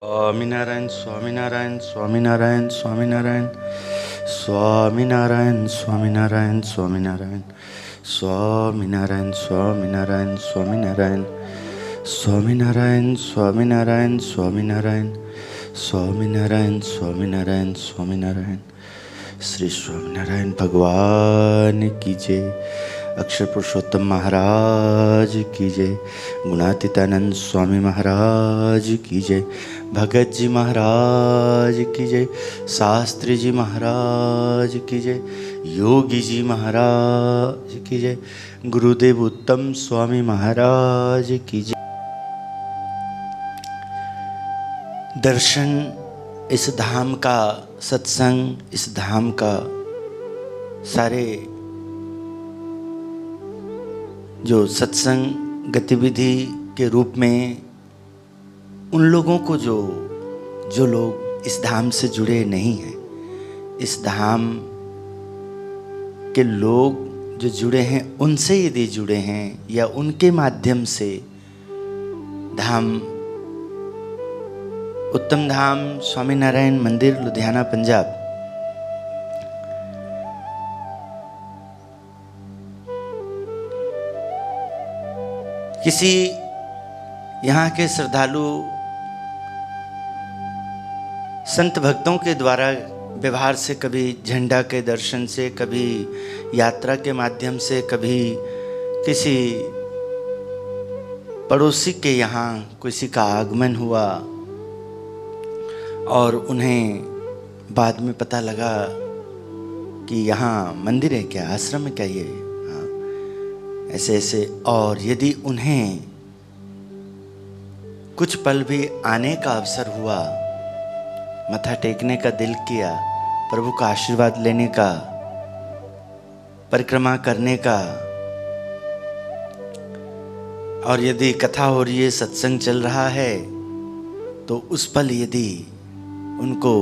स्वामीनारायण स्वामीनारायण स्वामीनारायण स्वामीनारायण स्वामीनारायण स्वामीनारायण स्वामीनारायण स्वामीनारायण स्वामीनारायण स्वामीनारायण स्वामीनारायण स्वामीनारायण स्वामीनारायण स्वामीनारायण स्वामीनारायण स्वामीनारायण। श्री स्वामीनारायण भगवान की जय। अक्षर पुरुषोत्तम महाराज की जय। गुणातीतानंद स्वामी महाराज की जय। भगत जी महाराज की जय। शास्त्री जी महाराज की जय। योगी जी महाराज की जय। गुरुदेव उत्तम स्वामी महाराज की जय। दर्शन इस धाम का, सत्संग इस धाम का, सारे जो सत्संग गतिविधि के रूप में उन लोगों को जो लोग इस धाम से जुड़े नहीं हैं, इस धाम के लोग जो जुड़े हैं उनसे यदि जुड़े हैं या उनके माध्यम से धाम उत्तम धाम स्वामीनारायण मंदिर लुधियाना पंजाब किसी यहाँ के श्रद्धालु संत भक्तों के द्वारा व्यवहार से, कभी झंडा के दर्शन से, कभी यात्रा के माध्यम से, कभी किसी पड़ोसी के यहाँ किसी का आगमन हुआ और उन्हें बाद में पता लगा कि यहाँ मंदिर है क्या, आश्रम है क्या ये, ऐसे ऐसे। और यदि उन्हें कुछ पल भी आने का अवसर हुआ, मत्था टेकने का दिल किया, प्रभु का आशीर्वाद लेने का, परिक्रमा करने का, और यदि कथा हो रही है, सत्संग चल रहा है, तो उस पल यदि उनको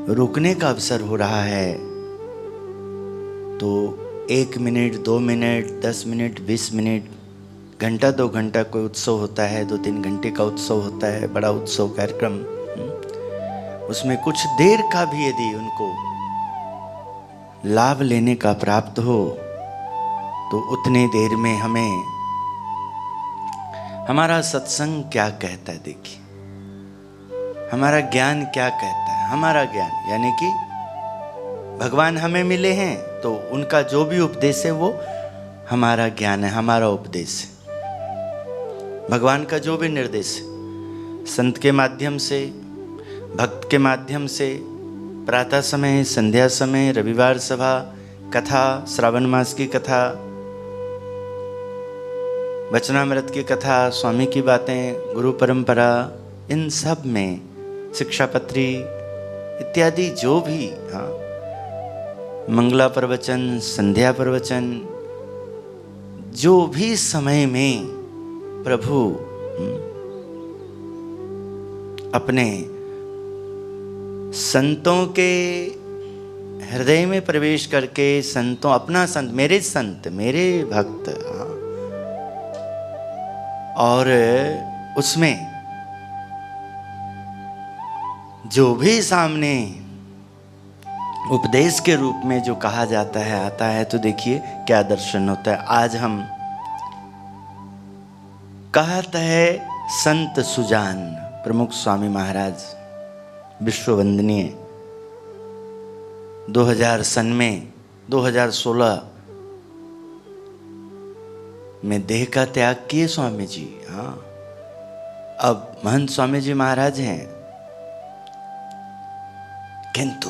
रुकने का अवसर हो रहा है तो 1 मिनट, 2 मिनट, 10 मिनट, 20 मिनट, घंटा, 2 घंटा कोई उत्सव होता है, 2-3 घंटे का उत्सव होता है, बड़ा उत्सव कार्यक्रम, उसमें कुछ देर का भी यदि उनको लाभ लेने का प्राप्त हो तो उतने देर में हमें हमारा सत्संग क्या कहता है, देखिए हमारा ज्ञान क्या कहता है। हमारा ज्ञान यानी कि भगवान हमें मिले हैं तो उनका जो भी उपदेश है वो हमारा ज्ञान है, हमारा उपदेश है। भगवान का जो भी निर्देश है, संत के माध्यम से, भक्त के माध्यम से, प्रातः समय, संध्या समय, रविवार सभा, कथा, श्रावण मास की कथा, वचनामृत की कथा, स्वामी की बातें, गुरु परंपरा, इन सब में शिक्षापत्री इत्यादि जो भी, हाँ, मंगला प्रवचन, संध्या प्रवचन, जो भी समय में प्रभु अपने संतों के हृदय में प्रवेश करके, संतों, अपना संत, मेरे संत, मेरे भक्त, हाँ, और उसमें जो भी सामने उपदेश के रूप में जो कहा जाता है, आता है, तो देखिए क्या दर्शन होता है। आज हम कहते हैं संत सुजान प्रमुख स्वामी महाराज, विश्व वंदनीय, 2016 में देह का त्याग किए स्वामी जी। हाँ, अब महंत स्वामी जी महाराज हैं, किंतु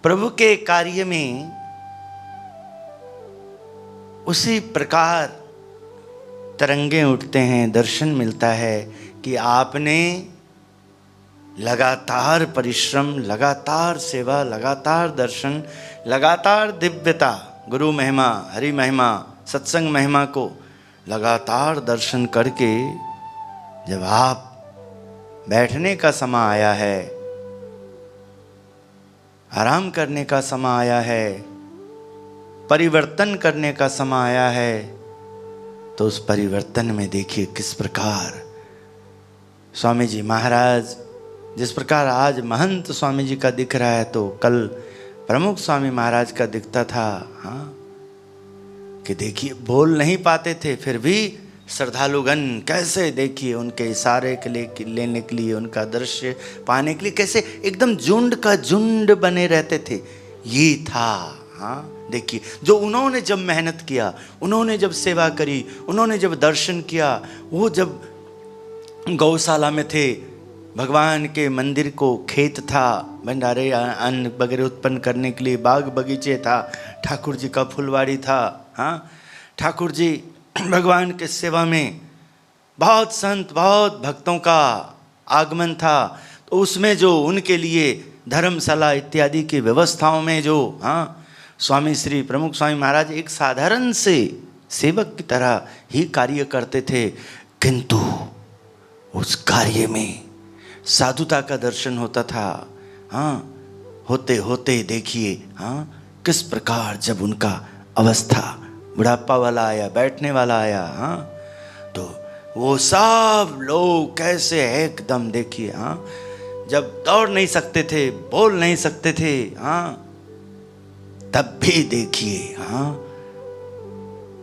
प्रभु के कार्य में उसी प्रकार तरंगे उठते हैं, दर्शन मिलता है कि आपने लगातार परिश्रम, लगातार सेवा, लगातार दर्शन, लगातार दिव्यता, गुरु महिमा, हरि महिमा, सत्संग महिमा को लगातार दर्शन करके जब आप बैठने का समय आया है, आराम करने का समय आया है, परिवर्तन करने का समय आया है, तो उस परिवर्तन में देखिए किस प्रकार स्वामी जी महाराज, जिस प्रकार आज महंत स्वामी जी का दिख रहा है तो कल प्रमुख स्वामी महाराज का दिखता था। हाँ, कि देखिए बोल नहीं पाते थे फिर भी श्रद्धालुगण कैसे देखिए उनके इशारे के लिए लेने के लिए, उनका दृश्य पाने के लिए कैसे एकदम झुंड का झुंड बने रहते थे। ये था, हाँ देखिए, जो उन्होंने जब मेहनत किया, उन्होंने जब सेवा करी, उन्होंने जब दर्शन किया, वो जब गौशाला में थे, भगवान के मंदिर को खेत था, भंडारे अन्न वगैरह उत्पन्न करने के लिए बाग बगीचे था, ठाकुर जी का फुलवाड़ी था। हाँ, ठाकुर जी भगवान के सेवा में बहुत संत, बहुत भक्तों का आगमन था, तो उसमें जो उनके लिए धर्मशाला इत्यादि की व्यवस्थाओं में जो हाँ स्वामी श्री प्रमुख स्वामी महाराज एक साधारण से सेवक की तरह ही कार्य करते थे, किंतु उस कार्य में साधुता का दर्शन होता था। हाँ, होते होते देखिए हाँ किस प्रकार जब उनका अवस्था बुढ़ापा वाला आया, बैठने वाला आया, हाँ तो वो सब लोग कैसे एकदम देखिए हाँ, जब दौड़ नहीं सकते थे, बोल नहीं सकते थे, हाँ तब भी देखिए हाँ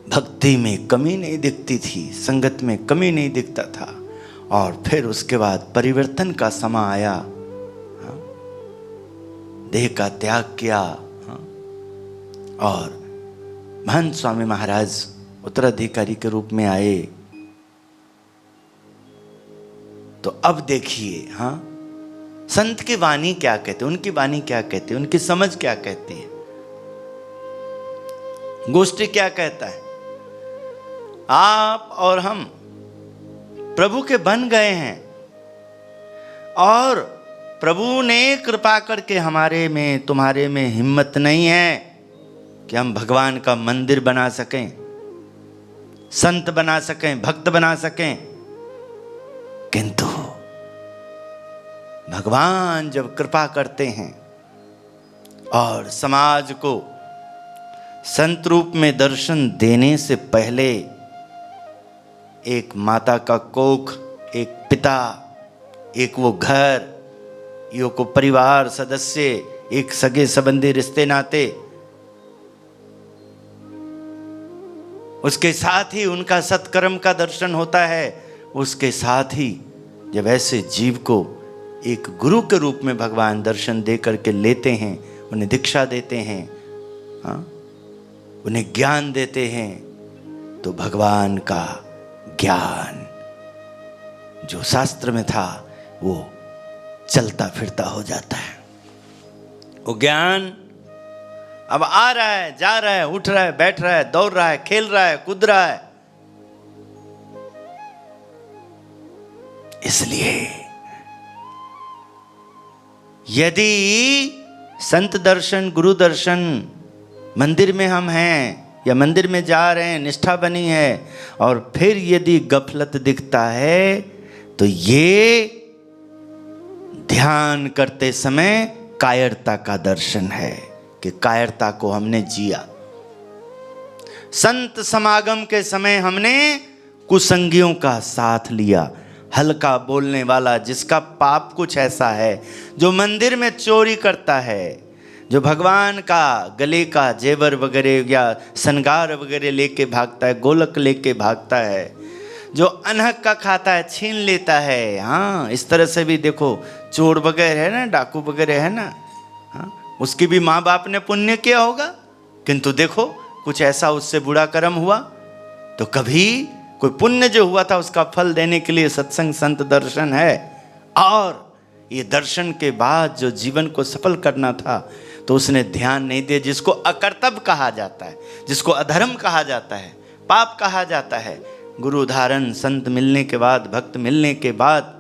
भक्ति में कमी नहीं दिखती थी, संगत में कमी नहीं दिखता था। और फिर उसके बाद परिवर्तन का समय आया, हाँ? देह का त्याग किया, हाँ? और महंत स्वामी महाराज उत्तराधिकारी के रूप में आए। तो अब देखिए हाँ संत की वाणी क्या कहते, उनकी वाणी क्या कहती है, उनकी समझ क्या कहती है, गोष्ठी क्या कहता है। आप और हम प्रभु के बन गए हैं और प्रभु ने कृपा करके हमारे में, तुम्हारे में हिम्मत नहीं है कि हम भगवान का मंदिर बना सकें, संत बना सकें, भक्त बना सकें। किंतु भगवान जब कृपा करते हैं और समाज को संत रूप में दर्शन देने से पहले एक माता का कोख, एक पिता, एक वो घर, यो को परिवार सदस्य, एक सगे संबंधी रिश्ते नाते, उसके साथ ही उनका सत्कर्म का दर्शन होता है। उसके साथ ही जब ऐसे जीव को एक गुरु के रूप में भगवान दर्शन दे करके लेते हैं, उन्हें दीक्षा देते हैं, हाँ उन्हें ज्ञान देते हैं, तो भगवान का ज्ञान जो शास्त्र में था वो चलता फिरता हो जाता है। वो ज्ञान अब आ रहा है, जा रहा है, उठ रहा है, बैठ रहा है, दौड़ रहा है, खेल रहा है, कूद रहा है। इसलिए यदि संत दर्शन, गुरु दर्शन मंदिर में हम हैं या मंदिर में जा रहे हैं, निष्ठा बनी है, और फिर यदि गफलत दिखता है तो ये ध्यान करते समय कायरता का दर्शन है कि कायरता को हमने जिया। संत समागम के समय हमने कुसंगियों का साथ लिया, हल्का बोलने वाला, जिसका पाप कुछ ऐसा है, जो मंदिर में चोरी करता है, जो भगवान का गले का जेवर वगैरह या श्रृंगार वगैरह लेके भागता है, गोलक लेके भागता है, जो अनहक का खाता है, छीन लेता है। हाँ, इस तरह से भी देखो चोर वगैरह है ना, डाकू वगैरह है ना, हाँ उसकी भी माँ बाप ने पुण्य किया होगा, किंतु देखो कुछ ऐसा उससे बुरा कर्म हुआ, तो कभी कोई पुण्य जो हुआ था उसका फल देने के लिए सत्संग संत दर्शन है। और ये दर्शन के बाद जो जीवन को सफल करना था तो उसने ध्यान नहीं दिया, जिसको अकर्तव्य कहा जाता है, जिसको अधर्म कहा जाता है, पाप कहा जाता है। गुरु धारण, संत मिलने के बाद, भक्त मिलने के बाद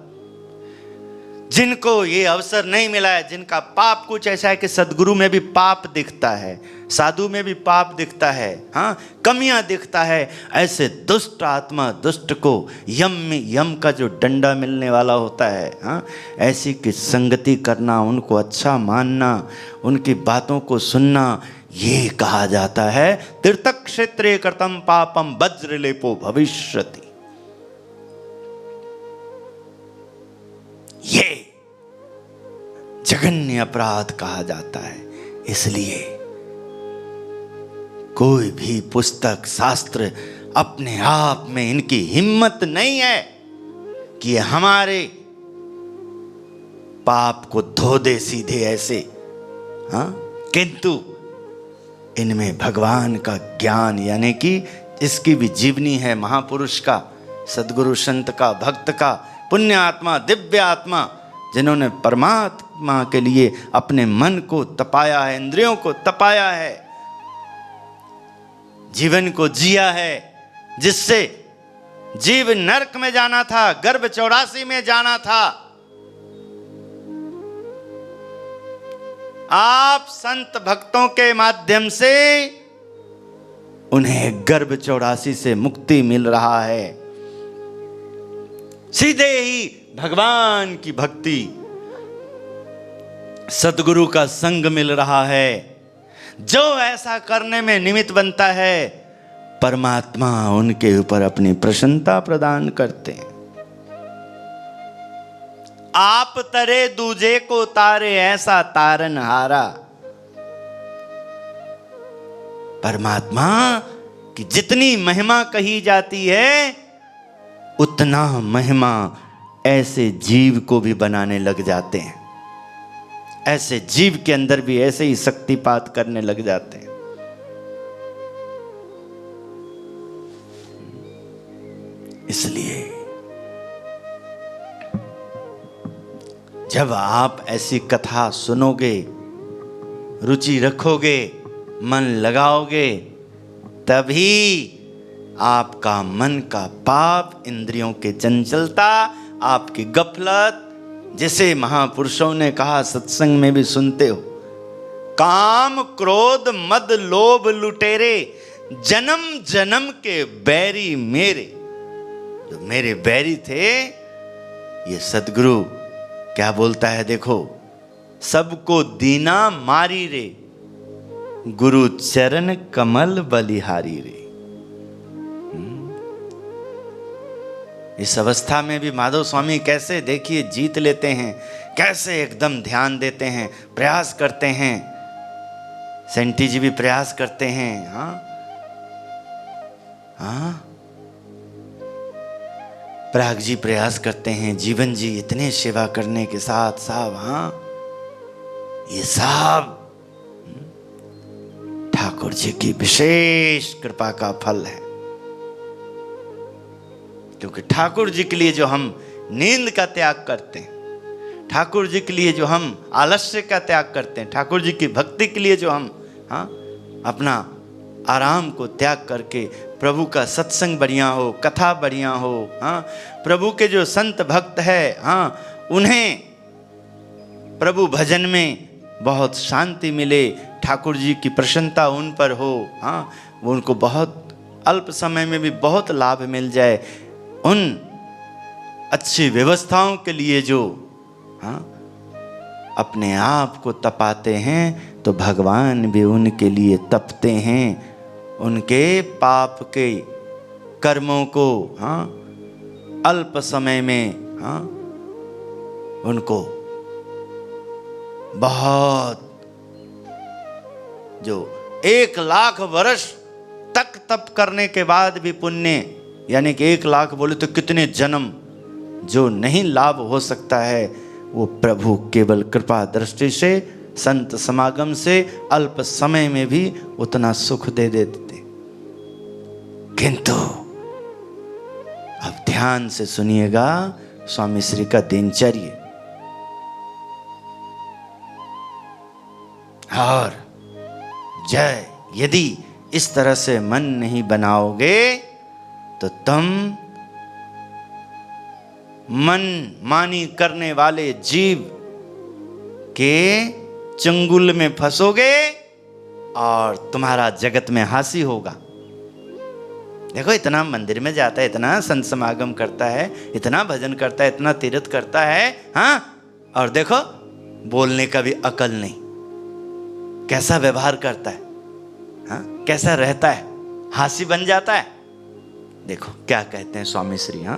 जिनको ये अवसर नहीं मिला है, जिनका पाप कुछ ऐसा है कि सदगुरु में भी पाप दिखता है, साधु में भी पाप दिखता है, हाँ कमियां दिखता है, ऐसे दुष्ट आत्मा, दुष्ट को यम का जो डंडा मिलने वाला होता है, हाँ ऐसी की संगति करना, उनको अच्छा मानना, उनकी बातों को सुनना, ये कहा जाता है तीर्थक क्षेत्रे कृतम पापम वज्रलेपो भविष्यति। ये जघन्य अपराध कहा जाता है। इसलिए कोई भी पुस्तक शास्त्र अपने आप में इनकी हिम्मत नहीं है कि हमारे पाप को धो दे सीधे ऐसे, हाँ, किंतु इनमें भगवान का ज्ञान, यानी कि इसकी भी जीवनी है महापुरुष का, सदगुरु संत का, भक्त का, पुण्य आत्मा, दिव्य आत्मा, जिन्होंने परमात्मा के लिए अपने मन को तपाया है, इंद्रियों को तपाया है, जीवन को जिया है, जिससे जीव नरक में जाना था, गर्भ 84 में जाना था। आप संत भक्तों के माध्यम से उन्हें गर्भ 84 से मुक्ति मिल रहा है। सीधे ही भगवान की भक्ति, सद्गुरु का संग मिल रहा है। जो ऐसा करने में निमित्त बनता है, परमात्मा उनके ऊपर अपनी प्रसन्नता प्रदान करते हैं। आप तरे दूजे को तारे, ऐसा तारन हारा। परमात्मा की जितनी महिमा कही जाती है, उतना महिमा ऐसे जीव को भी बनाने लग जाते हैं। ऐसे जीव के अंदर भी ऐसे ही शक्तिपात करने लग जाते हैं। इसलिए जब आप ऐसी कथा सुनोगे, रुचि रखोगे, मन लगाओगे, तभी आपका मन का पाप, इंद्रियों के चंचलता, आपकी गफलत, जिसे महापुरुषों ने कहा, सत्संग में भी सुनते हो, काम क्रोध मद लोभ लुटेरे, जन्म जन्म के बैरी मेरे। जो मेरे बैरी थे, ये सद्गुरु क्या बोलता है देखो, सबको दीना मारी रे, गुरु चरण कमल बलिहारी रे। इस अवस्था में भी माधव स्वामी कैसे देखिए जीत लेते हैं, कैसे एकदम ध्यान देते हैं, प्रयास करते हैं। सेंटी जी भी प्रयास करते हैं। हाँ हाँ, पराग जी प्रयास करते हैं, जीवन जी इतने सेवा करने के साथ साहब, हाँ, ये सब ठाकुर जी की विशेष कृपा का फल है। क्योंकि ठाकुर जी के लिए जो हम नींद का त्याग करते हैं, ठाकुर जी के लिए जो हम आलस्य का त्याग करते हैं, ठाकुर जी की भक्ति के लिए जो हम, हाँ, अपना आराम को त्याग करके प्रभु का सत्संग बढ़िया हो, कथा बढ़िया हो, हाँ, प्रभु के जो संत भक्त है, हाँ, उन्हें प्रभु भजन में बहुत शांति मिले, ठाकुर जी की प्रसन्नता उन पर हो, हाँ, वो उनको बहुत अल्प समय में भी बहुत लाभ मिल जाए, उन अच्छी व्यवस्थाओं के लिए जो, हाँ, अपने आप को तपाते हैं, तो भगवान भी उनके लिए तपते हैं। उनके पाप के कर्मों को, हाँ, अल्प समय में, हाँ, उनको बहुत, जो 1,00,000 वर्ष तक तप करने के बाद भी पुण्य, यानी कि 1,00,000 बोले तो कितने जन्म जो नहीं लाभ हो सकता है, वो प्रभु केवल कृपा दृष्टि से, संत समागम से अल्प समय में भी उतना सुख दे देते। किंतु अब ध्यान से सुनिएगा स्वामी श्री का दिनचर्या। और जय, यदि इस तरह से मन नहीं बनाओगे तो तुम मन मानी करने वाले जीव के चंगुल में फंसोगे और तुम्हारा जगत में हासी होगा। देखो, इतना मंदिर में जाता है, इतना संत समागम करता है, इतना भजन करता है, इतना तीर्थ करता है, हाँ, और देखो बोलने का भी अकल नहीं, कैसा व्यवहार करता है। हाँ, कैसा रहता है, हासी बन जाता है। देखो क्या कहते हैं स्वामी श्री, हाँ,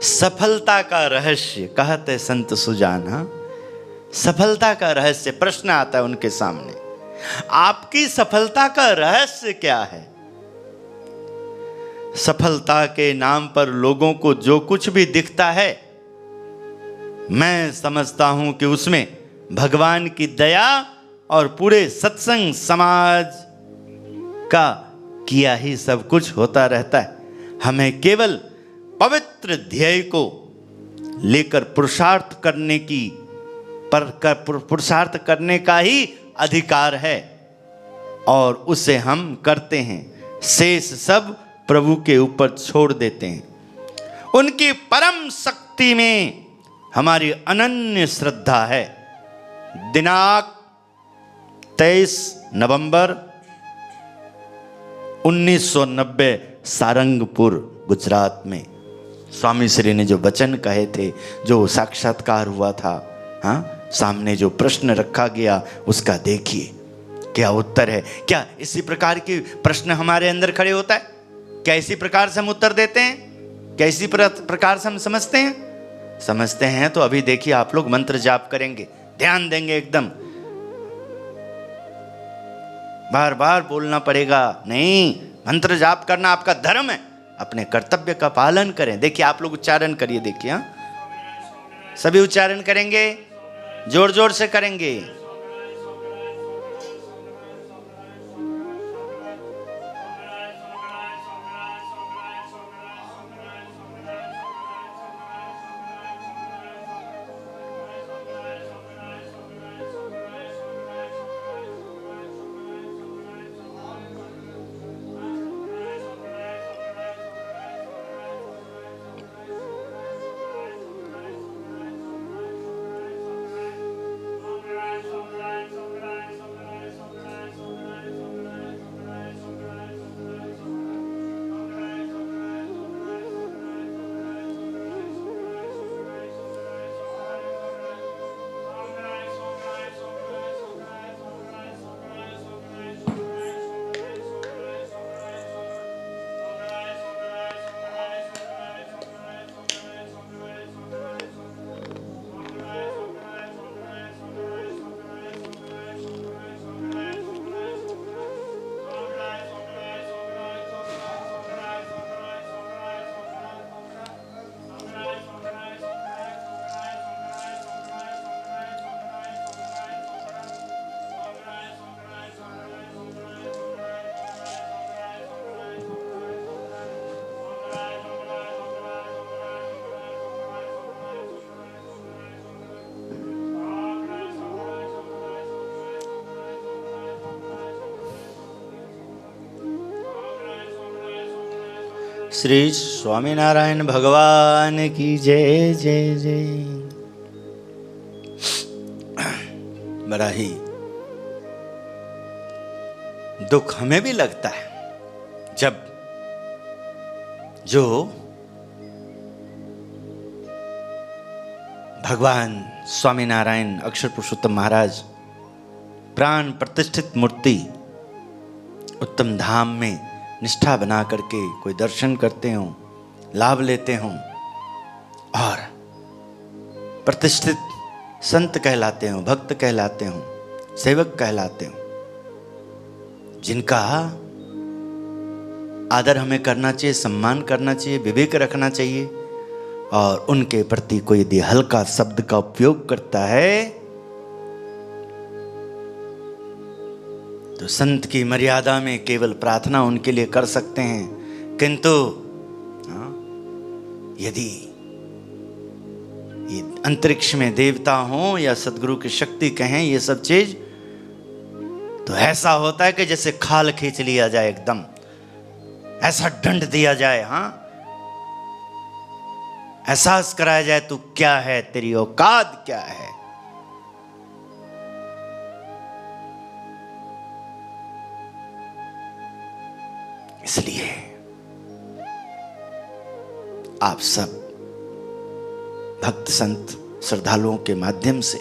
सफलता का रहस्य कहते संत सुजान। हाँ, सफलता का रहस्य, प्रश्न आता है उनके सामने, आपकी सफलता का रहस्य क्या है? सफलता के नाम पर लोगों को जो कुछ भी दिखता है, मैं समझता हूं कि उसमें भगवान की दया और पूरे सत्संग समाज का किया ही सब कुछ होता रहता है। हमें केवल पवित्र ध्येय को लेकर पुरुषार्थ करने का ही अधिकार है और उसे हम करते हैं। शेष सब प्रभु के ऊपर छोड़ देते हैं। उनकी परम शक्ति में हमारी अनन्य श्रद्धा है। दिनांक 23 नवंबर 1990 सारंगपुर गुजरात में स्वामी श्री ने जो वचन कहे थे, जो साक्षात्कार हुआ था, हाँ, सामने जो प्रश्न रखा गया उसका देखिए क्या उत्तर है। क्या इसी प्रकार के प्रश्न हमारे अंदर खड़े होता है? क्या इसी प्रकार से हम उत्तर देते हैं? क्या इसी प्रकार से हम समझते हैं? समझते हैं तो अभी देखिए आप लोग मंत्र जाप करेंगे, ध्यान देंगे एकदम, बार बार बोलना पड़ेगा नहीं। मंत्र जाप करना आपका धर्म है, अपने कर्तव्य का पालन करें। देखिए आप लोग उच्चारण करिए, देखिए, हाँ, सभी उच्चारण करेंगे, जोर जोर से करेंगे। श्री स्वामीनारायण भगवान की जय जय जय। बड़ा ही दुख हमें भी लगता है जब जो भगवान स्वामीनारायण अक्षर पुरुषोत्तम महाराज प्राण प्रतिष्ठित मूर्ति उत्तम धाम में निष्ठा बना करके कोई दर्शन करते हों, लाभ लेते हों और प्रतिष्ठित संत कहलाते हों, भक्त कहलाते हों, सेवक कहलाते हों, जिनका आदर हमें करना चाहिए, सम्मान करना चाहिए, विवेक रखना चाहिए, और उनके प्रति कोई यदि हल्का शब्द का उपयोग करता है तो संत की मर्यादा में केवल प्रार्थना उनके लिए कर सकते हैं। किंतु यदि ये अंतरिक्ष में देवता हों या सदगुरु की शक्ति कहें, ये सब चीज तो ऐसा होता है कि जैसे खाल खींच लिया जाए, एकदम ऐसा दंड दिया जाए, हाँ, एहसास कराया जाए तू क्या है, तेरी औकात क्या है। इसलिए आप सब भक्त संत श्रद्धालुओं के माध्यम से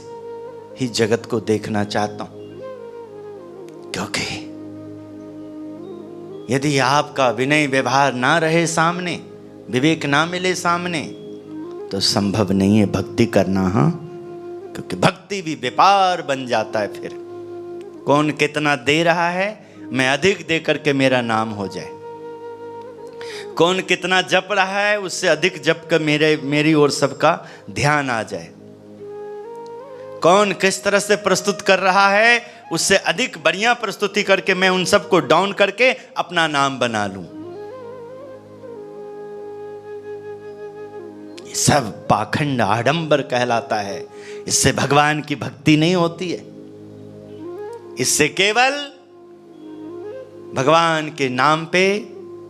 ही जगत को देखना चाहता हूं। यदि आपका विनय व्यवहार ना रहे सामने, विवेक ना मिले सामने, तो संभव नहीं है भक्ति करना। हाँ, क्योंकि भक्ति भी व्यापार बन जाता है। फिर कौन कितना दे रहा है, मैं अधिक दे करके मेरा नाम हो जाए। कौन कितना जप रहा है, उससे अधिक जप कर मेरी ओर सबका ध्यान आ जाए। कौन किस तरह से प्रस्तुत कर रहा है, उससे अधिक बढ़िया प्रस्तुति करके मैं उन सबको डाउन करके अपना नाम बना लूं। ये सब पाखंड आडंबर कहलाता है। इससे भगवान की भक्ति नहीं होती है। इससे केवल भगवान के नाम पे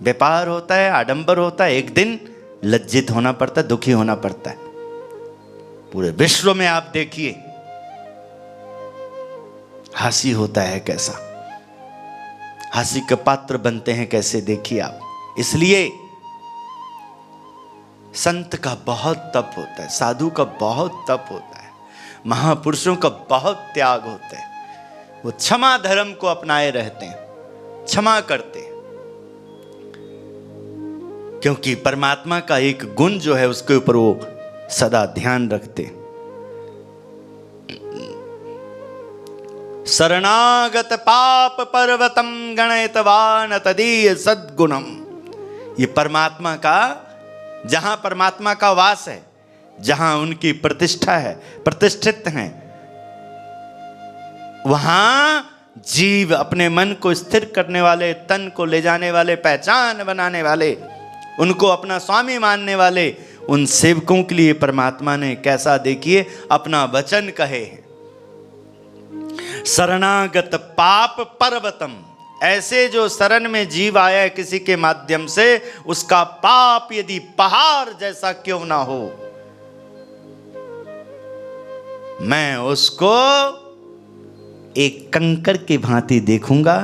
व्यापार होता है, आडंबर होता है। एक दिन लज्जित होना पड़ता है, दुखी होना पड़ता है। पूरे विश्व में आप देखिए हंसी होता है कैसा, हंसी के पात्र बनते हैं कैसे, देखिए आप। इसलिए संत का बहुत तप होता है, साधु का बहुत तप होता है, महापुरुषों का बहुत त्याग होता है। वो क्षमा धर्म को अपनाए रहते हैं, क्षमा करते हैं, क्योंकि परमात्मा का एक गुण जो है उसके ऊपर वो सदा ध्यान रखते हैं। शरणागत पाप पर्वतम गणयतवान तदीय सद्गुणम। ये परमात्मा का, जहां परमात्मा का वास है, जहां उनकी प्रतिष्ठा है, प्रतिष्ठित हैं, वहां जीव अपने मन को स्थिर करने वाले, तन को ले जाने वाले, पहचान बनाने वाले, उनको अपना स्वामी मानने वाले उन सेवकों के लिए परमात्मा ने कैसा, देखिए, अपना वचन कहे हैं। शरणागत पाप पर्वतम, ऐसे जो शरण में जीव आया है किसी के माध्यम से, उसका पाप यदि पहाड़ जैसा क्यों ना हो, मैं उसको एक कंकड़ की भांति देखूंगा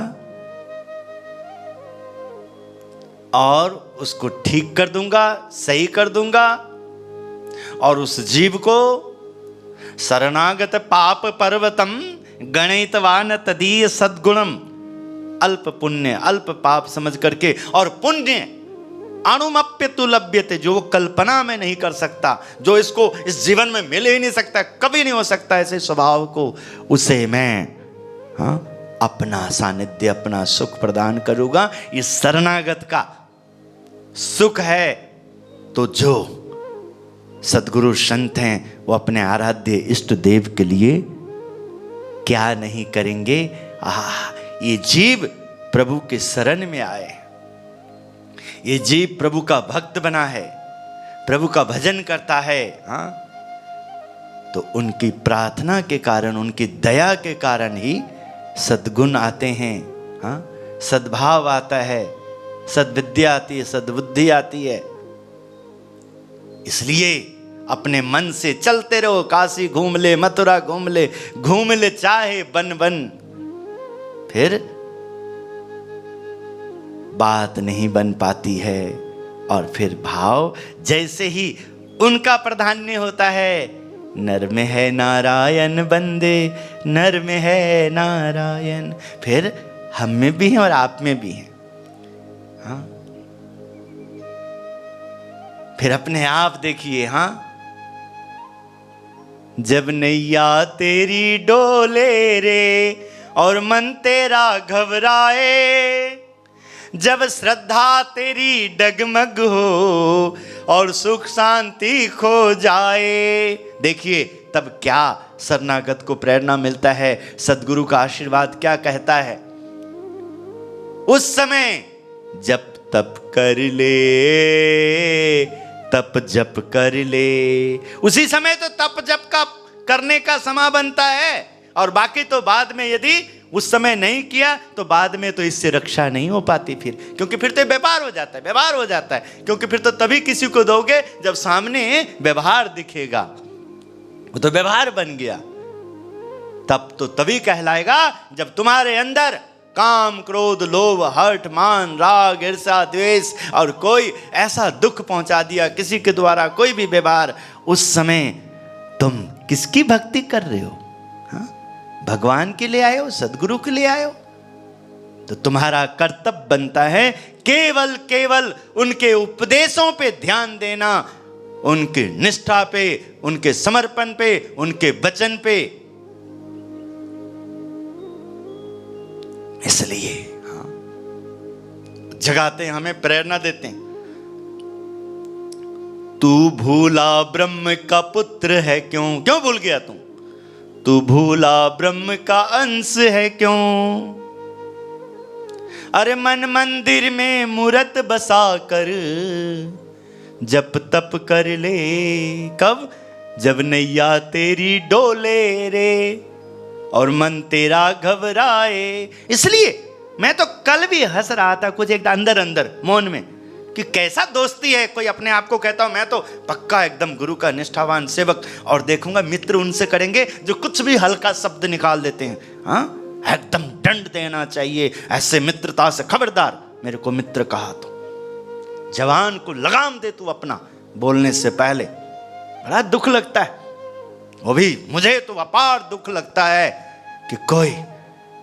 और उसको ठीक कर दूंगा, सही कर दूंगा। और उस जीव को शरणागत पाप पर्वतम गणितवान तदीय सद्गुणम, अल्प पुण्य अल्प पाप समझ करके, और पुण्य अणुमप्य तु लभ्यते, जो वो कल्पना में नहीं कर सकता, जो इसको इस जीवन में मिल ही नहीं सकता, कभी नहीं हो सकता ऐसे स्वभाव को, उसे मैं अपना सानिध्य, अपना सुख प्रदान करूंगा। ये शरणागत का सुख है। तो जो सद्गुरु संत हैं वो अपने आराध्य इष्ट देव के लिए क्या नहीं करेंगे। ये जीव प्रभु के शरण में आए, ये जीव प्रभु का भक्त बना है, प्रभु का भजन करता है, तो उनकी प्रार्थना के कारण, उनकी दया के कारण ही सद्गुण आते हैं, सद्भाव आता है, सद्विद्या आती है, सद्बुद्धि आती है। इसलिए अपने मन से चलते रहो, काशी घूम ले, मथुरा घूम ले चाहे बन बन, फिर बात नहीं बन पाती है। और फिर भाव जैसे ही उनका प्राधान्य होता है, नर में है नारायण बंदे, नर में है नारायण, फिर हम में भी हैं और आप में भी हैं। फिर अपने आप देखिए, जब नैया तेरी डोले रे और मन तेरा घबराए, जब श्रद्धा तेरी डगमग हो और सुख शांति खो जाए, देखिए तब क्या शरणागत को प्रेरणा मिलता है, सद्गुरु का आशीर्वाद क्या कहता है। उस समय जप तप कर ले, तप जप कर ले, उसी समय तो तप जप का करने का समय बनता है। और बाकी तो बाद में, यदि उस समय नहीं किया तो बाद में तो इससे रक्षा नहीं हो पाती फिर, क्योंकि फिर तो व्यवहार हो जाता है, व्यवहार हो जाता है। क्योंकि फिर तो तभी किसी को दोगे जब सामने व्यवहार दिखेगा, वो तो व्यवहार बन गया। तब तो तभी कहलाएगा जब तुम्हारे अंदर काम क्रोध लोभ हठ मान राग ईर्ष्या द्वेष और कोई ऐसा दुख पहुंचा दिया किसी के द्वारा, कोई भी व्यवहार, उस समय तुम किसकी भक्ति कर रहे हो? भगवान के लिए आए हो, सदगुरु के लिए आए हो? तो तुम्हारा कर्तव्य बनता है केवल केवल उनके उपदेशों पे ध्यान देना, उनकी निष्ठा पे, उनके समर्पण पे, उनके वचन पे। इसलिए जगाते हैं, हमें प्रेरणा देते हैं। तू भूला ब्रह्म का पुत्र है क्यों, क्यों भूल गया तू भूला ब्रह्म का अंश है क्यों। अरे मन मंदिर में मूरत बसा कर जप तप कर ले, कब, जब नैया तेरी डोले रे और मन तेरा घबराए। इसलिए मैं तो कल भी हंस रहा था कुछ एक अंदर अंदर मौन में कि कैसा दोस्ती है। कोई अपने आप को कहता हूं मैं तो पक्का एकदम गुरु का निष्ठावान सेवक, और देखूंगा मित्र उनसे करेंगे जो कुछ भी हल्का शब्द निकाल देते हैं। हाँ, एकदम दंड देना चाहिए ऐसे मित्रता से, खबरदार मेरे को मित्र कहा तो जवान को लगाम दे तू अपना बोलने से पहले। बड़ा दुख लगता है, वो भी मुझे तो अपार दुख लगता है कि कोई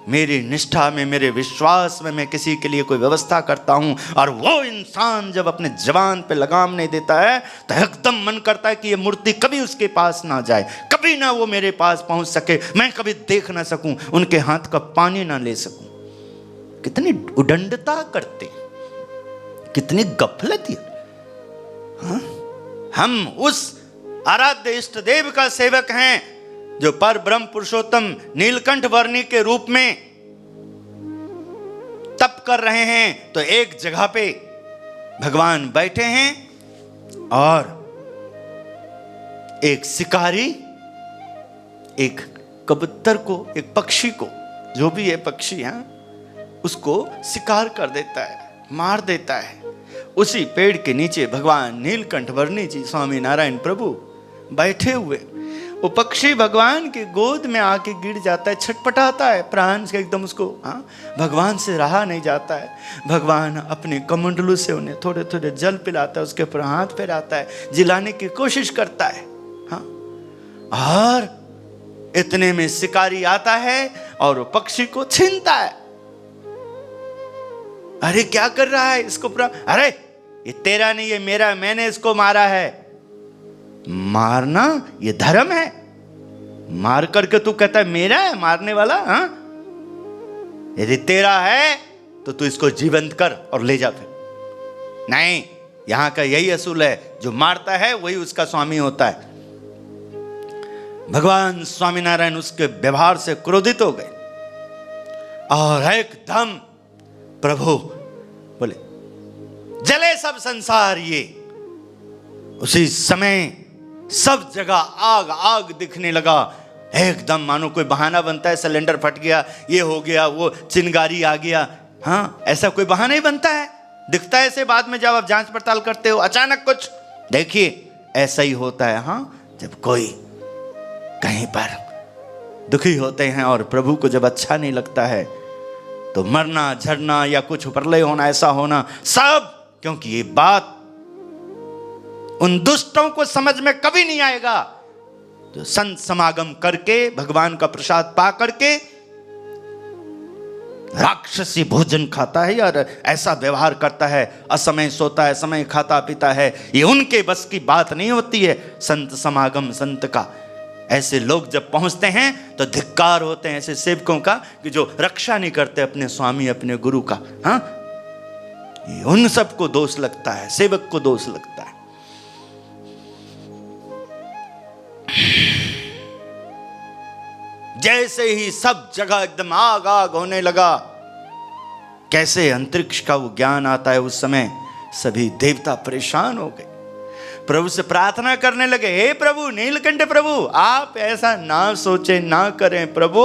मेरी निष्ठा में, मेरे विश्वास में मैं किसी के लिए कोई व्यवस्था करता हूं और वो इंसान जब अपने जवान पे लगाम नहीं देता है तो एकदम मन करता है कि ये मूर्ति कभी उसके पास ना जाए, कभी ना वो मेरे पास पहुंच सके, मैं कभी देख ना सकूं, उनके हाथ का पानी ना ले सकूं। कितनी उदंडता करते, कितनी गफलत है। हाँ? हम उस आराध्य इष्ट देव का सेवक हैं जो पर ब्रह्म पुरुषोत्तम नीलकंठ वर्णी के रूप में तप कर रहे हैं। तो एक जगह पे भगवान बैठे हैं और एक शिकारी एक कबूतर को, एक पक्षी को, जो भी है पक्षी है, उसको शिकार कर देता है, मार देता है। उसी पेड़ के नीचे भगवान नीलकंठ वर्णी जी स्वामी नारायण प्रभु बैठे हुए, वो पक्षी भगवान की गोद में आके गिर जाता है, छटपटाता है प्राण से एकदम उसको। हाँ, भगवान से रहा नहीं जाता है। भगवान अपने कमंडलू से उन्हें थोड़े थोड़े जल पिलाता है, उसके ऊपर हाथ फेराता है, जिलाने की कोशिश करता है। हाँ, और इतने में शिकारी आता है और वो पक्षी को छीनता है। अरे क्या कर रहा है इसको? अरे ये तेरा नहीं, ये मेरा, मैंने इसको मारा है। मारना ये धर्म है? मार करके तू कहता है मेरा है मारने वाला? हाँ, यदि तेरा है तो तू इसको जीवंत कर और ले जा। फिर नहीं, यहां का यही असूल है, जो मारता है वही उसका स्वामी होता है। भगवान स्वामीनारायण उसके व्यवहार से क्रोधित हो गए और एकदम प्रभु बोले जले सब संसार। ये उसी समय सब जगह आग आग दिखने लगा, एकदम मानो कोई बहाना बनता है, सिलेंडर फट गया, ये हो गया, वो चिंगारी आ गया। हाँ, ऐसा कोई बहाना ही बनता है? दिखता है ऐसे, बाद में जब आप जांच पड़ताल करते हो अचानक कुछ, देखिए ऐसा ही होता है। हाँ, जब कोई कहीं पर दुखी होते हैं और प्रभु को जब अच्छा नहीं लगता है तो मरना झरना या कुछ प्रलय होना, ऐसा होना सब, क्योंकि ये बात उन दुष्टों को समझ में कभी नहीं आएगा जो संत समागम करके भगवान का प्रसाद पा करके राक्षसी भोजन खाता है और ऐसा व्यवहार करता है, असमय सोता है, समय खाता पीता है। ये उनके बस की बात नहीं होती है संत समागम संत का। ऐसे लोग जब पहुंचते हैं तो धिक्कार होते हैं ऐसे सेवकों का कि जो रक्षा नहीं करते अपने स्वामी अपने गुरु का। हाँ, ये उन सबको दोष लगता है, सेवक को दोष लगता है। जैसे ही सब जगह एकदम आग आग होने लगा, कैसे अंतरिक्ष का वो ज्ञान आता है, उस समय सभी देवता परेशान हो गए, प्रभु से प्रार्थना करने लगे, हे प्रभु नीलकंठ प्रभु, आप ऐसा ना सोचें ना करें प्रभु,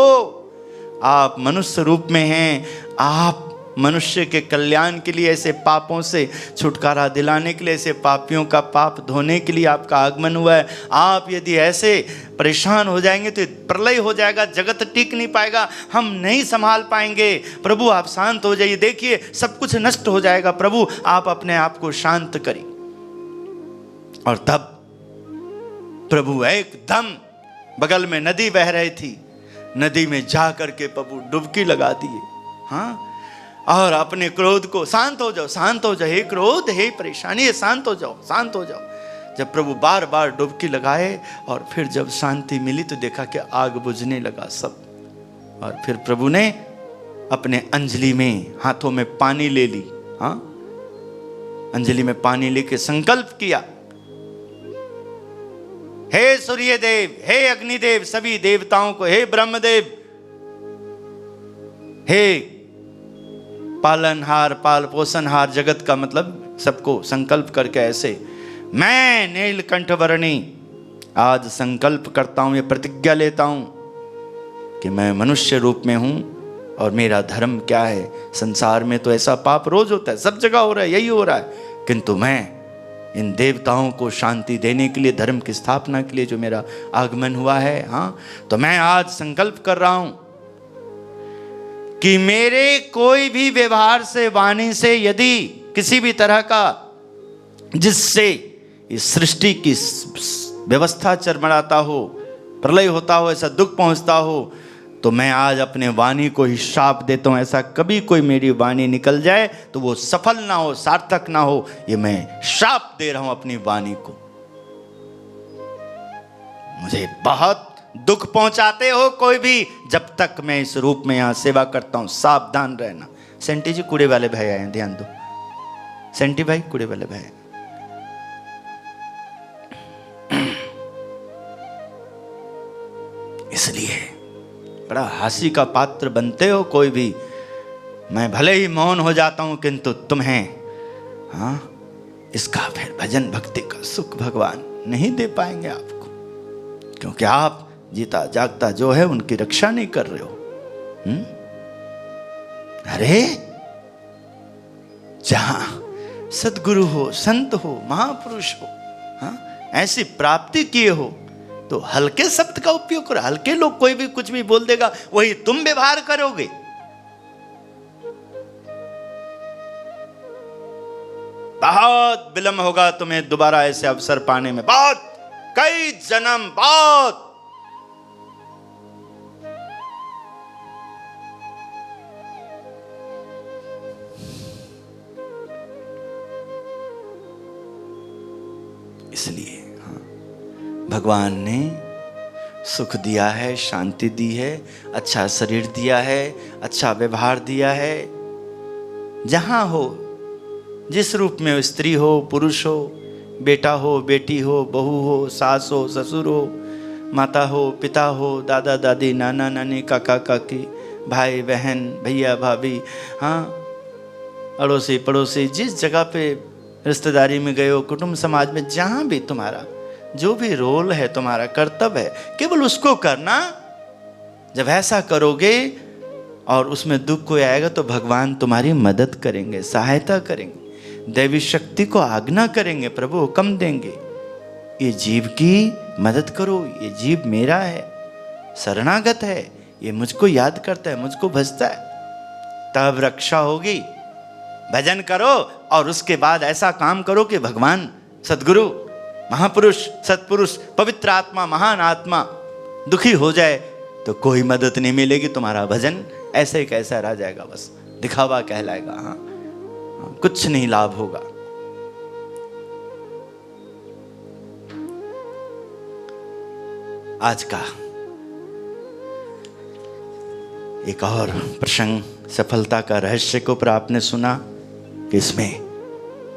आप मनुष्य रूप में हैं, आप मनुष्य के कल्याण के लिए, ऐसे पापों से छुटकारा दिलाने के लिए, ऐसे पापियों का पाप धोने के लिए आपका आगमन हुआ है। आप यदि ऐसे परेशान हो जाएंगे तो प्रलय हो जाएगा, जगत टिक नहीं पाएगा, हम नहीं संभाल पाएंगे। प्रभु आप शांत हो जाइए, देखिए सब कुछ नष्ट हो जाएगा, प्रभु आप अपने आप को शांत करिए। और तब प्रभु एकदम, बगल में नदी बह रही थी, नदी में जा करके प्रभु डुबकी लगा दिए। हाँ, और अपने क्रोध को, शांत हो जाओ, शांत हो जाओ, हे क्रोध, हे परेशानी है, शांत हो जाओ, शांत हो जाओ। जब प्रभु बार बार डुबकी लगाए और फिर जब शांति मिली तो देखा कि आग बुझने लगा सब। और फिर प्रभु ने अपने अंजलि में, हाथों में पानी ले ली, हाँ, अंजलि में पानी लेके संकल्प किया, हे सूर्य देव, हे अग्निदेव, सभी देवताओं को, हे ब्रह्मदेव, हे पालनहार, पाल पोषणहार जगत का, मतलब सबको संकल्प करके ऐसे, मैं नीलकंठ वर्णी आज संकल्प करता हूं, ये प्रतिज्ञा लेता हूं कि मैं मनुष्य रूप में हूं और मेरा धर्म क्या है। संसार में तो ऐसा पाप रोज होता है, सब जगह हो रहा है, यही हो रहा है, किंतु मैं इन देवताओं को शांति देने के लिए, धर्म की स्थापना के लिए जो मेरा आगमन हुआ है, हाँ, तो मैं आज संकल्प कर रहा हूं कि मेरे कोई भी व्यवहार से, वाणी से यदि किसी भी तरह का जिससे इस सृष्टि की व्यवस्था चरमराता हो, प्रलय होता हो, ऐसा दुख पहुंचता हो, तो मैं आज अपने वाणी को ही शाप देता हूं। ऐसा कभी कोई मेरी वाणी निकल जाए तो वो सफल ना हो, सार्थक ना हो, ये मैं शाप दे रहा हूं अपनी वाणी को। मुझे बहुत दुख पहुंचाते हो कोई भी, जब तक मैं इस रूप में यहां सेवा करता हूं, सावधान रहना। सेंटी जी कूड़े वाले भाई आए, ध्यान दो, सेंटी भाई कूड़े वाले भाई। इसलिए बड़ा हंसी का पात्र बनते हो कोई भी, मैं भले ही मौन हो जाता हूं किंतु तुम्हें, हाँ, इसका फिर भजन भक्ति का सुख भगवान नहीं दे पाएंगे आपको, क्योंकि आप जीता जागता जो है उनकी रक्षा नहीं कर रहे हो। अरे जहां सदगुरु हो, संत हो, महापुरुष हो, हाँ, ऐसी प्राप्ति किए हो, तो हल्के शब्द का उपयोग करो। हल्के लोग कोई भी कुछ भी बोल देगा, वही तुम व्यवहार करोगे। बहुत विलंब होगा तुम्हें दोबारा ऐसे अवसर पाने में, बहुत, कई जन्म, बहुत। इसलिए भगवान ने सुख दिया है, शांति दी है, अच्छा शरीर दिया है, अच्छा व्यवहार दिया है। जहां हो, जिस रूप में हो, स्त्री हो, पुरुष हो, बेटा हो, बेटी हो, बहू हो, सास हो, ससुर हो, माता हो, पिता हो, दादा दादी, नाना नानी, काका काकी, भाई बहन, भैया भाभी, हाँ, अड़ोसी पड़ोसी, जिस जगह पे रिश्तेदारी में गए हो, कुटुंब समाज में, जहां भी तुम्हारा जो भी रोल है, तुम्हारा कर्तव्य है, केवल उसको करना। जब ऐसा करोगे और उसमें दुख कोई आएगा तो भगवान तुम्हारी मदद करेंगे, सहायता करेंगे, दैवी शक्ति को आज्ञा करेंगे, प्रभु हुक्म देंगे, ये जीव की मदद करो, ये जीव मेरा है, शरणागत है, ये मुझको याद करता है, मुझको भजता है, तब रक्षा होगी। भजन करो और उसके बाद ऐसा काम करो कि भगवान, सदगुरु, महापुरुष, सत्पुरुष, पवित्र आत्मा, महान आत्मा दुखी हो जाए तो कोई मदद नहीं मिलेगी। तुम्हारा भजन ऐसे कैसा रह जाएगा, बस दिखावा कहलाएगा। हाँ, कुछ नहीं लाभ होगा। आज का एक और प्रसंग, सफलता का रहस्य को पर आपने सुना कि इसमें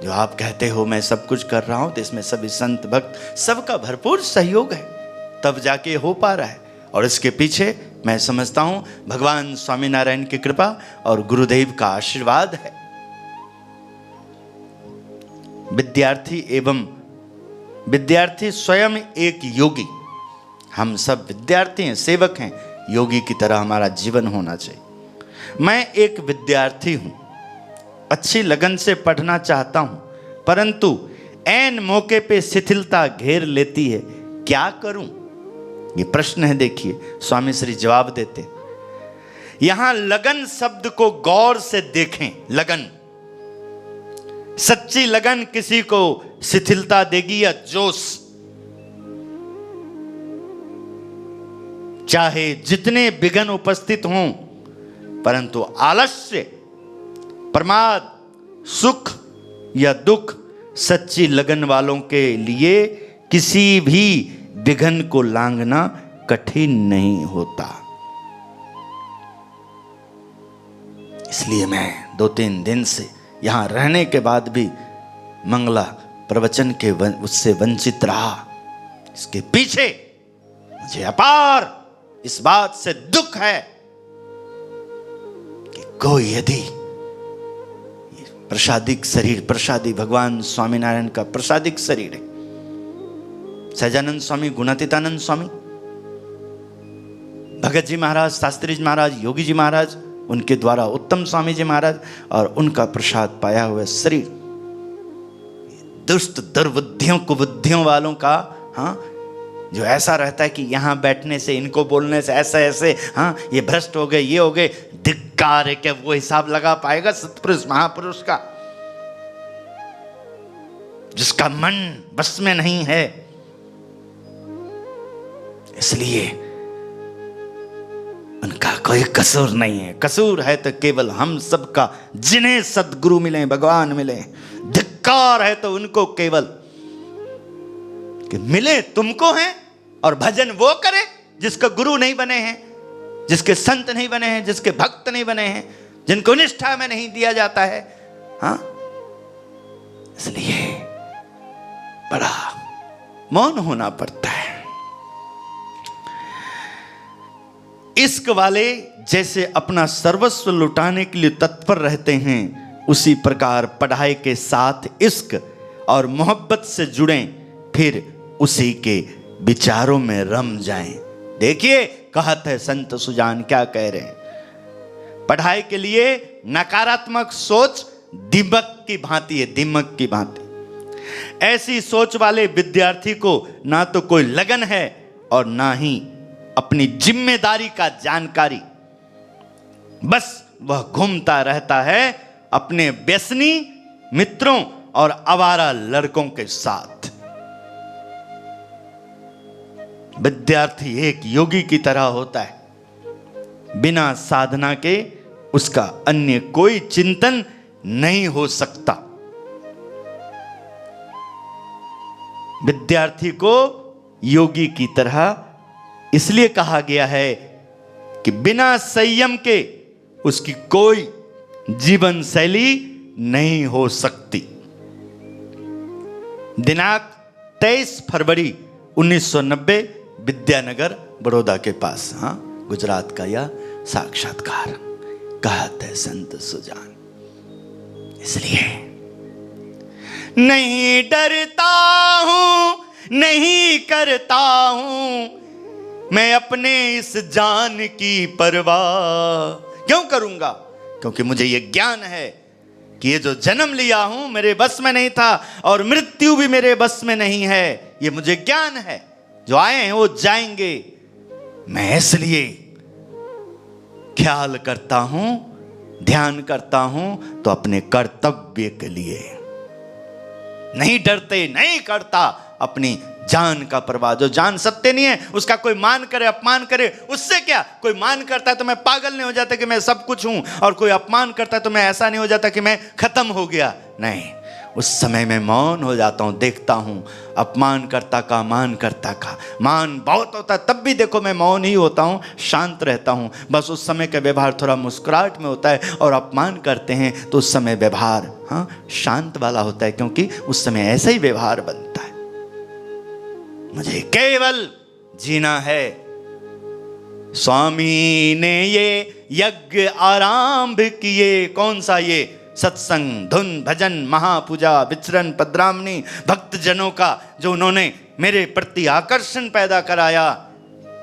जो आप कहते हो मैं सब कुछ कर रहा हूं, तो इसमें सभी संत भक्त सबका भरपूर सहयोग है, तब जाके हो पा रहा है। और इसके पीछे मैं समझता हूं भगवान स्वामीनारायण की कृपा और गुरुदेव का आशीर्वाद है। विद्यार्थी स्वयं एक योगी, हम सब विद्यार्थी हैं, सेवक हैं, योगी की तरह हमारा जीवन होना चाहिए। मैं एक विद्यार्थी हूं, अच्छी लगन से पढ़ना चाहता हूं, परंतु ऐन मौके पे शिथिलता घेर लेती है, क्या करूं? ये प्रश्न है। देखिए स्वामी श्री जवाब देते, यहां लगन शब्द को गौर से देखें। लगन, सच्ची लगन किसी को शिथिलता देगी या जोश? चाहे जितने विघ्न उपस्थित हों, परंतु आलस्य प्रमाद, सुख या दुख सच्ची लगन वालों के लिए किसी भी विघन को लांघना कठिन नहीं होता। इसलिए मैं 2-3 दिन से यहां रहने के बाद भी मंगला प्रवचन के उससे वंचित रहा। इसके पीछे मुझे अपार इस बात से दुख है कि कोई यदि प्रसादिक शरीर, प्रसादी भगवान स्वामीनारायण का प्रसादिक शरीर है, सहजानंद स्वामी, गुणातीतानंद स्वामी, भगत जी महाराज, शास्त्री जी महाराज, योगी जी महाराज, उनके द्वारा उत्तम स्वामी जी महाराज और उनका प्रसाद पाया हुआ शरीर दुष्ट दुर्बुद्धियों कुबुद्धियों वालों का, हाँ, जो ऐसा रहता है कि यहां बैठने से, इनको बोलने से ऐसे ऐसे, हाँ, ये भ्रष्ट हो गए, ये हो गए, धिक्कार है। क्या वो हिसाब लगा पाएगा सत्पुरुष महापुरुष का, जिसका मन बस में नहीं है? इसलिए उनका कोई कसूर नहीं है। कसूर है तो केवल हम सबका, जिन्हें सद्गुरु मिले, भगवान मिले। धिक्कार है तो उनको केवल कि मिले तुमको हैं और भजन वो करे जिसका गुरु नहीं बने हैं, जिसके संत नहीं बने हैं, जिसके भक्त नहीं बने हैं, जिनको निष्ठा में नहीं दिया जाता है। हाँ, इसलिए बड़ा मौन होना पड़ता है। इश्क वाले जैसे अपना सर्वस्व लुटाने के लिए तत्पर रहते हैं, उसी प्रकार पढ़ाई के साथ इश्क और मोहब्बत से जुड़ें, फिर उसी के विचारों में रम जाएं। देखिए कहत है संत सुजान क्या कह रहे हैं। पढ़ाई के लिए नकारात्मक सोच दीमक की भांति है, दीमक की भांति। ऐसी सोच वाले विद्यार्थी को ना तो कोई लगन है और ना ही अपनी जिम्मेदारी का जानकारी। बस वह घूमता रहता है अपने व्यसनी मित्रों और आवारा लड़कों के साथ। विद्यार्थी एक योगी की तरह होता है, बिना साधना के उसका अन्य कोई चिंतन नहीं हो सकता। विद्यार्थी को योगी की तरह इसलिए कहा गया है कि बिना संयम के उसकी कोई जीवन शैली नहीं हो सकती। दिनांक 23 फरवरी 1990 विद्यानगर बड़ौदा के पास, हाँ, गुजरात का यह साक्षात्कार। कहते हैं संत सुजान, इसलिए नहीं डरता हूं, नहीं करता हूं मैं अपने इस जान की परवाह। क्यों करूंगा? क्योंकि मुझे यह ज्ञान है कि ये जो जन्म लिया हूं मेरे बस में नहीं था और मृत्यु भी मेरे बस में नहीं है। ये मुझे ज्ञान है, जो आए हैं वो जाएंगे। मैं इसलिए ख्याल करता हूं, ध्यान करता हूं तो अपने कर्तव्य के लिए। नहीं डरते, नहीं करता अपनी जान का परवाह। जो जान सत्य नहीं है उसका कोई मान करे, अपमान करे, उससे क्या? कोई मान करता है तो मैं पागल नहीं हो जाता कि मैं सब कुछ हूं, और कोई अपमान करता है तो मैं ऐसा नहीं हो जाता कि मैं खत्म हो गया। नहीं, उस समय मैं मौन हो जाता हूं, देखता हूं अपमान करता का, मान करता का। मान बहुत होता है तब भी देखो मैं मौन ही होता हूं, शांत रहता हूं। बस उस समय का व्यवहार थोड़ा मुस्कुराहट में होता है, और अपमान करते हैं तो उस समय व्यवहार, हाँ, शांत वाला होता है, क्योंकि उस समय ऐसा ही व्यवहार बनता है। मुझे केवल जीना है। स्वामी ने ये यज्ञ आरंभ किए, कौन सा? ये सत्संग, धुन, भजन, महापूजा, विचरण, पद्रामणी, भक्त जनों का, जो उन्होंने मेरे प्रति आकर्षण पैदा कराया,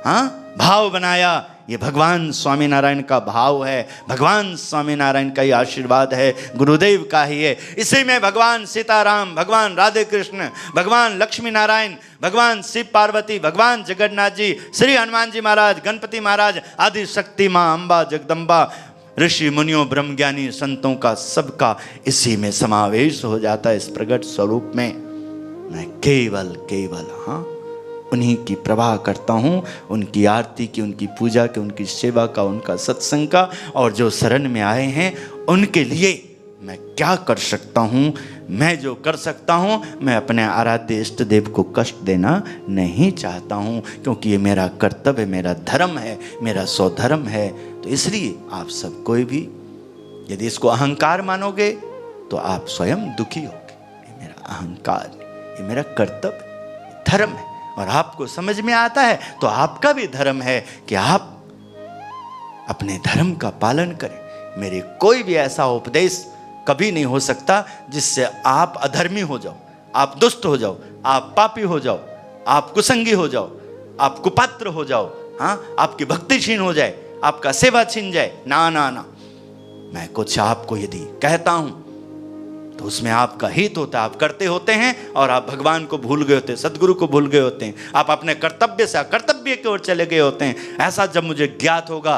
हाँ, भाव बनाया। ये भगवान स्वामीनारायण का भाव है, भगवान स्वामीनारायण का ही आशीर्वाद है, गुरुदेव का ही है। इसी में भगवान सीताराम, भगवान राधे कृष्ण, भगवान लक्ष्मी नारायण, भगवान शिव पार्वती, भगवान जगन्नाथ जी, श्री हनुमान जी महाराज, गणपति महाराज, आदि शक्ति माँ अम्बा जगदम्बा, ऋषि मुनियों, ब्रह्मज्ञानी संतों का सबका इसी में समावेश हो जाता है, इस प्रकट स्वरूप में। मैं केवल हाँ उन्हीं की प्रवाह करता हूँ, उनकी आरती की, उनकी पूजा की, उनकी सेवा का, उनका सत्संग का, और जो शरण में आए हैं उनके लिए मैं क्या कर सकता हूँ? मैं जो कर सकता हूँ, मैं अपने आराध्य इष्ट देव को कष्ट देना नहीं चाहता हूँ, क्योंकि ये मेरा कर्तव्य, मेरा धर्म है, मेरा स्वधर्म है। तो इसलिए आप सब कोई भी यदि इसको अहंकार मानोगे तो आप स्वयं दुखी होगे। ये मेरा अहंकार, ये मेरा कर्तव्य, धर्म है, और आपको समझ में आता है तो आपका भी धर्म है कि आप अपने धर्म का पालन करें। मेरे कोई भी ऐसा उपदेश कभी नहीं हो सकता जिससे आप अधर्मी हो जाओ, आप दुष्ट हो जाओ, आप पापी हो जाओ, आप कुसंगी हो जाओ, आप कुपात्र हो जाओ, हाँ, आपकी भक्ति छीन हो जाए, आपका सेवा छीन जाए। ना ना ना, मैं कुछ आपको यदि कहता हूं तो उसमें आपका हित होता है, आप करते होते हैं और आप भगवान को भूल गए होते हैं, सदगुरु को भूल गए होते हैं, आप अपने कर्तव्य से अकर्तव्य की ओर चले गए होते हैं। ऐसा जब मुझे ज्ञात होगा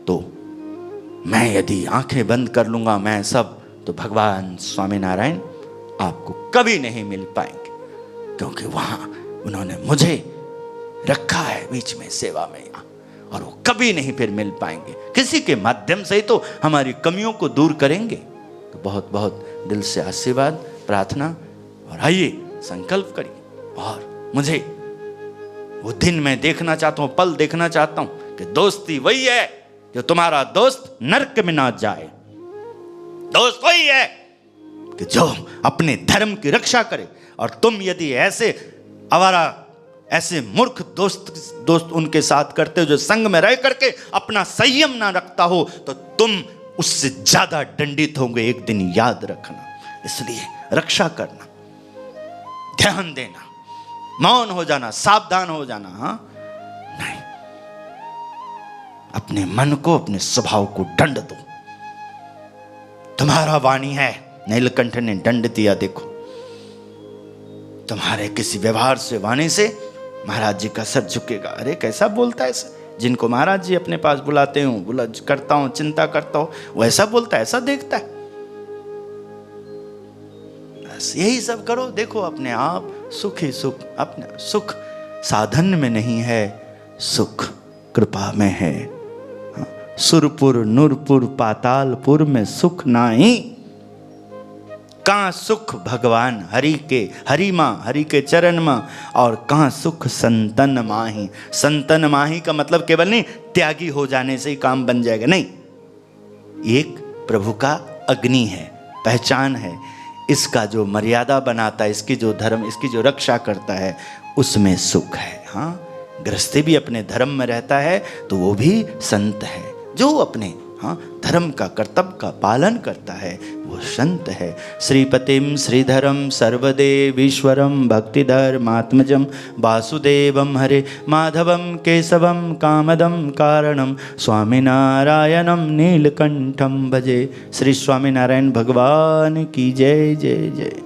तो मैं यदि आंखें बंद कर लूंगा मैं सब, तो भगवान स्वामीनारायण आपको कभी नहीं मिल पाएंगे, क्योंकि वहां उन्होंने मुझे रखा है बीच में सेवा में, यहाँ, और वो कभी नहीं फिर मिल पाएंगे। किसी के माध्यम से ही तो हमारी कमियों को दूर करेंगे। तो बहुत बहुत दिल से आशीर्वाद प्रार्थना, और आइए संकल्प करिए। और मुझे वो दिन मैं देखना चाहता हूँ, पल देखना चाहता हूँ कि दोस्ती वही है जो तुम्हारा दोस्त नरक में ना जाए। दोस्त वही है कि जो अपने धर्म की रक्षा करे। और तुम यदि ऐसे आवारा, ऐसे मूर्ख दोस्त उनके साथ करते हो जो संग में रह करके अपना संयम ना रखता हो, तो तुम उससे ज्यादा दंडित होंगे एक दिन, याद रखना। इसलिए रक्षा करना, ध्यान देना, मौन हो जाना, सावधान हो जाना। हाँ नहीं, अपने मन को, अपने स्वभाव को दंड दो। तुम्हारा वाणी है, नीलकंठ ने दंड दिया। देखो तुम्हारे किसी व्यवहार से, वाणी से महाराज जी का सर झुकेगा। अरे कैसा बोलता है ऐसा, जिनको महाराज जी अपने पास बुलाते हूँ, बुला करता हूँ, चिंता करता हूँ, वो ऐसा बोलता है, ऐसा देखता है। बस यही सब करो, देखो अपने आप सुख ही सुख। अपने सुख साधन में नहीं है, सुख कृपा में है। सुरपुर नूरपुर पातालपुर में सुख नाही, कहाँ सुख भगवान हरि के, हरि माँ, हरि के चरण माँ, और कहाँ सुख संतन माही। संतन माही का मतलब केवल नहीं त्यागी हो जाने से ही काम बन जाएगा, नहीं, एक प्रभु का अग्नि है, पहचान है। इसका जो मर्यादा बनाता है, इसकी जो धर्म, इसकी जो रक्षा करता है, उसमें सुख है। हाँ, गृहस्थी भी अपने धर्म में रहता है तो वो भी संत है। जो अपने धर्म का, कर्तव्य का पालन करता है वो संत है। श्रीपतिम श्रीधरम सर्वदेवीश्वरम भक्तिधर्मात्मजम वासुदेवम हरे माधवम केशवम कामदम कारणम स्वामीनारायणम नीलकंठम भजे। श्री स्वामीनारायण भगवान की जय जय जय।